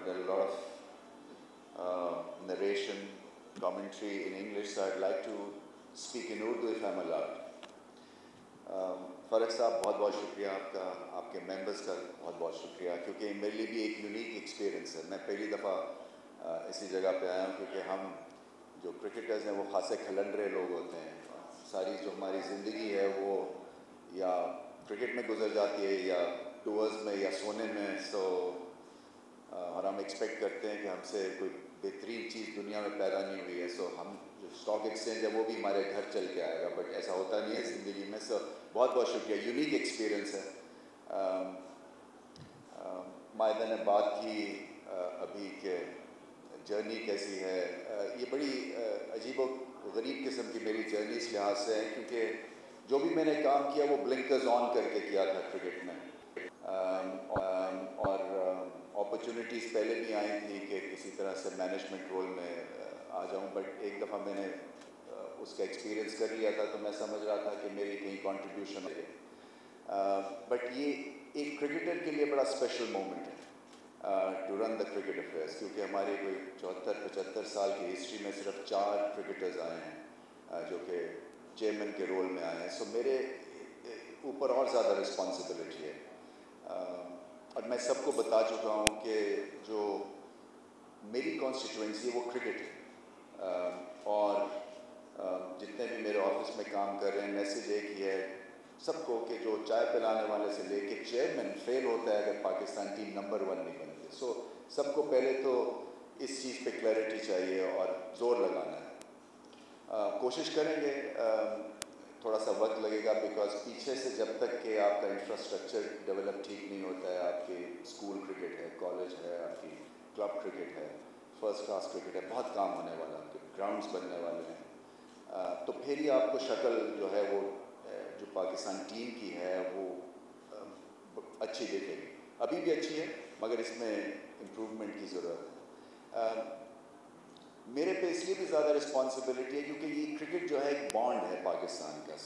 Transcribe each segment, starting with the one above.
there are a lot of narration, commentary in English, so I'd like to speak in Urdu if I'm allowed. فرق صاحب بہت بہت شکریہ آپ کا, آپ کے ممبرس کا بہت بہت شکریہ, کیونکہ میرے لیے بھی ایک یونیک ایکسپیرینس ہے. میں پہلی دفعہ اسی جگہ پہ آیا ہوں, کیونکہ ہم جو کرکٹرز ہیں وہ خاصے کھلنڈرے لوگ ہوتے ہیں. ساری جو ہماری زندگی ہے وہ یا کرکٹ میں گزر جاتی ہے یا ٹورز میں یا سونے میں. اور ہم ایکسپیکٹ کرتے ہیں کہ ہم سے کوئی بہترین چیز دنیا میں پیدا نہیں ہوئی ہے, ہم جو اسٹاک ایکسچینج ہے وہ بھی ہمارے گھر چل کے آئے گا, بٹ ایسا ہوتا نہیں ہے زندگی میں. بہت بہت شکریہ, یونیک ایکسپیرینس ہے. مائدہ نے بات کی ابھی کہ جرنی کیسی ہے. یہ بڑی عجیب و غریب قسم کی میری جرنی اس لحاظ سے ہے, کیونکہ جو بھی میں نے کام کیا وہ بلنکرز آن کر کے کیا تھا کرکٹ میں. اور اپرچونیٹیز پہلے بھی آئی تھی کہ کسی طرح سے مینجمنٹ رول میں آ جاؤں, بٹ ایک دفعہ میں نے اس کا ایکسپیرینس کر لیا تھا تو میں سمجھ رہا تھا کہ میری کہیں کنٹریبیوشن ہے. بٹ یہ ایک کرکٹر کے لیے بڑا اسپیشل مومنٹ ہے to run the cricket affairs, کیونکہ ہماری کوئی 74-75 سال کی ہسٹری میں صرف 4 کرکٹرز آئے ہیں جو کہ چیئرمین کے رول میں آئے ہیں. میرے اوپر اور زیادہ رسپانسبلٹی ہے, اور میں سب کو بتا چکا ہوں کہ جو میری کانسٹیٹوئنسی ہے وہ کرکٹ ہے. اور جتنے بھی میرے آفس میں کام کر رہے ہیں, میسیج ایک ہی ہے سب کو کہ جو چائے پلانے والے سے لے کے چیئرمین فیل ہوتا ہے اگر پاکستان ٹیم نمبر 1 نہیں بنتی. سب کو پہلے تو اس چیز پہ کلیئرٹی چاہیے اور زور لگانا ہے. کوشش کریں گے, تھوڑا سا وقت لگے گا, بیکاز پیچھے سے جب تک کہ آپ کا انفراسٹرکچر ڈیولپ ٹھیک نہیں ہوتا ہے, آپ کی اسکول کرکٹ ہے, کالج ہے, آپ کی کلب کرکٹ ہے, فرسٹ کلاس کرکٹ ہے, بہت کام ہونے والا, آپ کے گراؤنڈز بننے والے ہیں, تو پھر ہی آپ کو شکل جو ہے وہ جو پاکستان ٹیم کی ہے وہ اچھی دکھے گی. ابھی بھی اچھی ہے مگر اس میں امپروومنٹ کی ضرورت ہے. میرے پہ اس لیے بھی زیادہ رسپانسبلٹی ہے کیونکہ یہ کرکٹ جو ہے ایک بانڈ ہے پاکستان کا.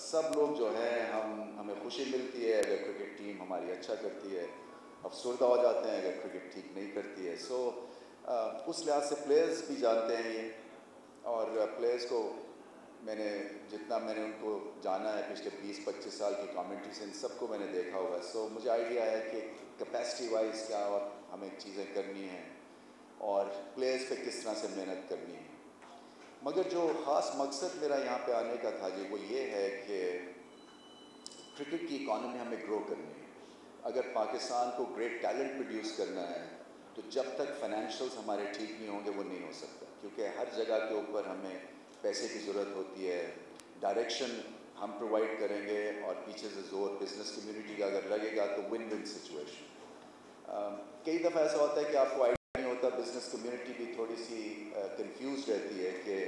سب لوگ جو ہیں ہمیں خوشی ملتی ہے اگر کرکٹ ٹیم ہماری اچھا کرتی ہے, افسردہ ہو جاتے ہیں اگر کرکٹ ٹھیک نہیں کرتی ہے. اس لحاظ سے پلیئرز بھی جانتے ہیں یہ, اور پلیئرز کو میں نے ان کو جانا ہے پچھلے 20-25 سال کی کامنٹری سے, ان سب کو میں نے دیکھا ہوگا. مجھے آئیڈیا ہے کہ کیپیسٹی وائز کیا اور ہمیں چیزیں کرنی ہیں اور پلیئرز پہ کس طرح سے محنت کرنی ہے. مگر جو خاص مقصد میرا یہاں پہ آنے کا تھا وہ یہ ہے کہ کرکٹ کی اکانومی ہمیں گرو کرنی ہے. اگر پاکستان کو گریٹ ٹیلنٹ پروڈیوس کرنا ہے تو جب تک فائنینشیلز ہمارے ٹھیک نہیں ہوں گے وہ نہیں ہو سکتا, کیونکہ ہر جگہ کے اوپر ہمیں پیسے کی ضرورت ہوتی ہے. ڈائریکشن ہم پرووائڈ کریں گے اور پیچھے سے زور بزنس کمیونٹی کا اگر لگے گا تو ون ون سچویشن. کئی دفعہ ایسا ہوتا ہے کہ آپ کو آئیڈیا نہیں ہوتا, بزنس کمیونٹی بھی تھوڑی سی کنفیوز رہتی ہے کہ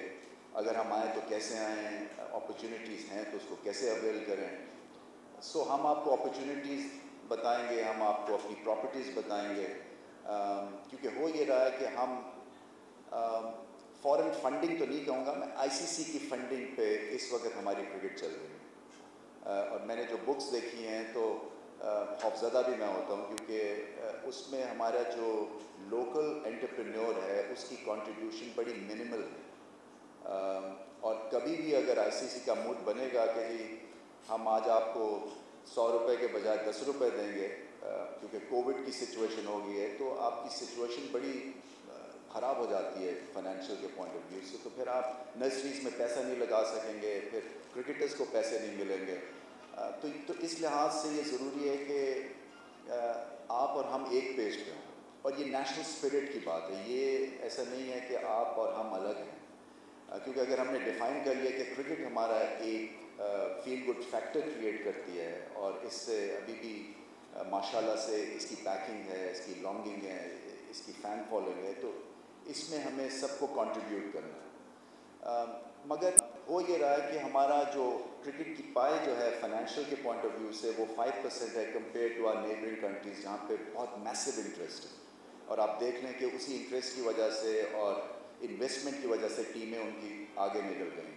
اگر ہم آئیں تو کیسے آئیں, اپرچونیٹیز ہیں تو اس کو کیسے اویل کریں. ہم آپ کو اپرچونیٹیز بتائیں گے, ہم آپ کو اپنی پراپرٹیز بتائیں گے, کیونکہ ہو یہ رہا ہے کہ ہم فورن فنڈنگ تو نہیں کہوں گا میں, ICC کی فنڈنگ پہ اس وقت ہماری کرکٹ چل رہی ہے. اور میں نے جو بکس دیکھی ہیں تو خوفزدہ بھی میں ہوتا ہوں, کیونکہ اس میں ہمارا جو لوکل انٹرپرینور ہے اس کی کنٹریبیوشن بڑی منیمل ہے. اور کبھی بھی اگر ICC کا موڈ بنے گا کہ جی ہم آج آپ کو 100 روپے کے بجائے 10 روپے دیں گے کیونکہ کووڈ کی سچویشن ہو گئی ہے, تو آپ کی سچویشن بڑی خراب ہو جاتی ہے فائنینشیل کے پوائنٹ آف ویو سے. تو پھر آپ نرسریز میں پیسہ نہیں لگا سکیں گے, پھر کرکٹرز کو پیسے نہیں ملیں گے. تو اس لحاظ سے یہ ضروری ہے کہ آپ اور ہم ایک پیج پہ ہوں, اور یہ نیشنل اسپرٹ کی بات ہے. یہ ایسا نہیں ہے کہ آپ اور ہم الگ ہیں, کیونکہ اگر ہم نے ڈیفائن کر لیا کہ کرکٹ ہمارا ایک فیل گڈ فیکٹر کریٹ کرتی ہے, اور اس سے ابھی بھی ماشاءاللہ سے اس کی پیکنگ ہے, اس کی لانگنگ ہے, اس کی فین فالوئنگ ہے, تو اس میں ہمیں سب کو کنٹریبیوٹ کرنا ہے. مگر ہو یہ رہا ہے کہ ہمارا جو کرکٹ کی پائے جو ہے فائنینشیل کے پوائنٹ آف ویو سے وہ 5% ہے compare to our neighbouring countries جہاں پہ بہت میسو انٹرسٹ ہے. اور آپ دیکھ لیں کہ اسی انٹرسٹ کی وجہ سے اور انویسٹمنٹ کی وجہ سے ٹیمیں ان کی آگے نکل گئی ہیں.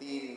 3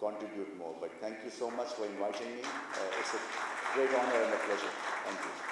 contribute more. But thank you so much for inviting me. It's a great honor and a pleasure. Thank you.